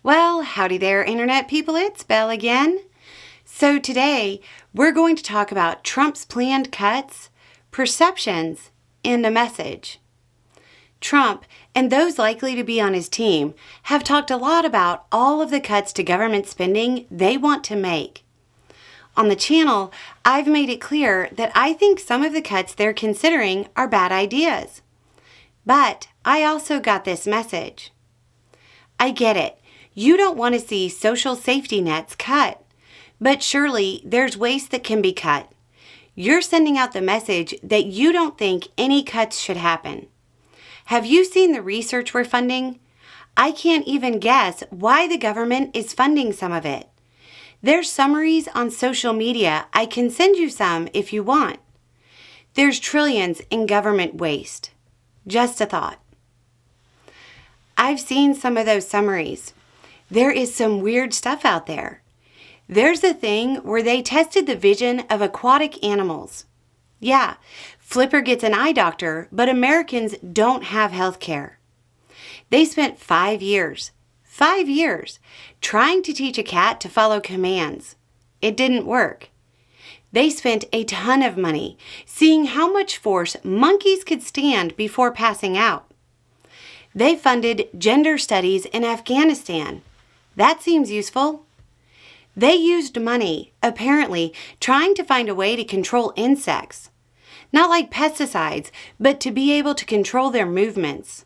Well, howdy there, Internet people. It's Belle again. So today, we're going to talk about Trump's planned cuts, perceptions, and a message. Trump and those likely to be on his team have talked a lot about all of the cuts to government spending they want to make. On the channel, I've made it clear that I think some of the cuts they're considering are bad ideas. But I also got this message. I get it. You don't want to see social safety nets cut, but surely there's waste that can be cut. You're sending out the message that you don't think any cuts should happen. Have you seen the research we're funding? I can't even guess why the government is funding some of it. There's summaries on social media. I can send you some if you want. There's trillions in government waste. Just a thought. I've seen some of those summaries. There is some weird stuff out there. There's a thing where they tested the vision of aquatic animals. Yeah, Flipper gets an eye doctor, but Americans don't have health care. They spent 5 years, trying to teach a cat to follow commands. It didn't work. They spent a ton of money seeing how much force monkeys could stand before passing out. They funded gender studies in Afghanistan. That seems useful. They used money, apparently, trying to find a way to control insects. Not like pesticides, but to be able to control their movements.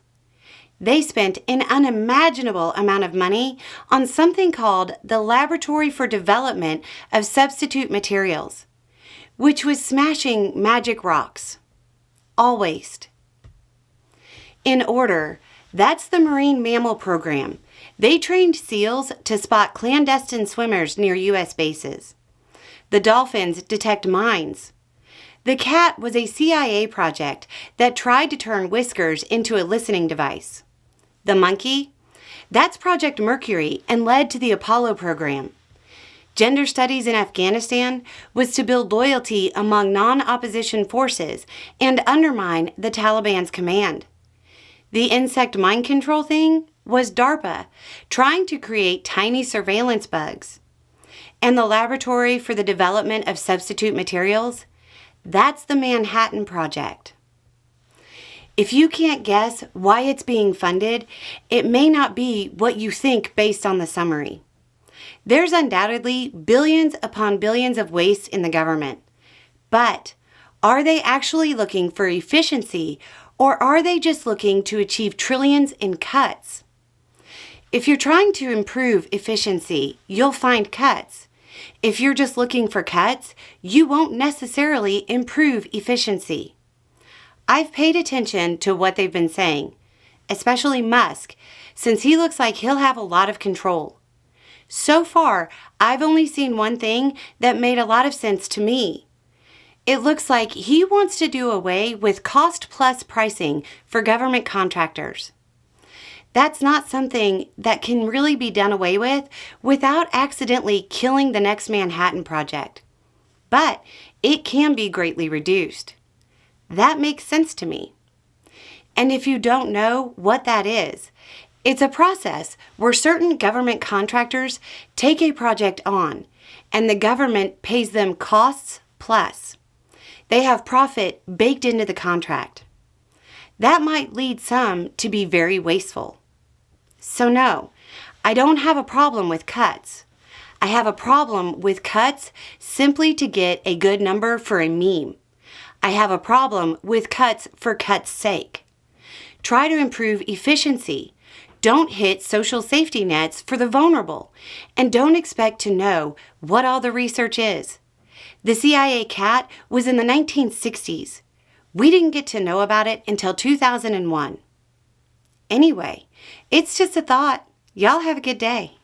They spent an unimaginable amount of money on something called the Laboratory for Development of Substitute Materials, which was smashing magic rocks. All waste. In order, that's the Marine Mammal Program. They trained SEALs to spot clandestine swimmers near U.S. bases. The dolphins detect mines. The cat was a CIA project that tried to turn whiskers into a listening device. The monkey? That's Project Mercury and led to the Apollo program. Gender studies in Afghanistan was to build loyalty among non-opposition forces and undermine the Taliban's command. The insect mind control thing was DARPA, trying to create tiny surveillance bugs. And the Laboratory for the Development of Substitute Materials? That's the Manhattan Project. If you can't guess why it's being funded, it may not be what you think based on the summary. There's undoubtedly billions upon billions of waste in the government. But are they actually looking for efficiency, or are they just looking to achieve trillions in cuts? If you're trying to improve efficiency, you'll find cuts. If you're just looking for cuts, you won't necessarily improve efficiency. I've paid attention to what they've been saying, especially Musk, since he looks like he'll have a lot of control. So far, I've only seen one thing that made a lot of sense to me. It looks like he wants to do away with cost-plus pricing for government contractors. That's not something that can really be done away with without accidentally killing the next Manhattan Project. But it can be greatly reduced. That makes sense to me. And if you don't know what that is, it's a process where certain government contractors take a project on, and the government pays them costs plus. They have profit baked into the contract. That might lead some to be very wasteful. So no, I don't have a problem with cuts. I have a problem with cuts simply to get a good number for a meme. I have a problem with cuts for cuts' sake. Try to improve efficiency. Don't hit social safety nets for the vulnerable. And don't expect to know what all the research is. The CIA cat was in the 1960s. We didn't get to know about it until 2001. Anyway, it's just a thought. Y'all have a good day.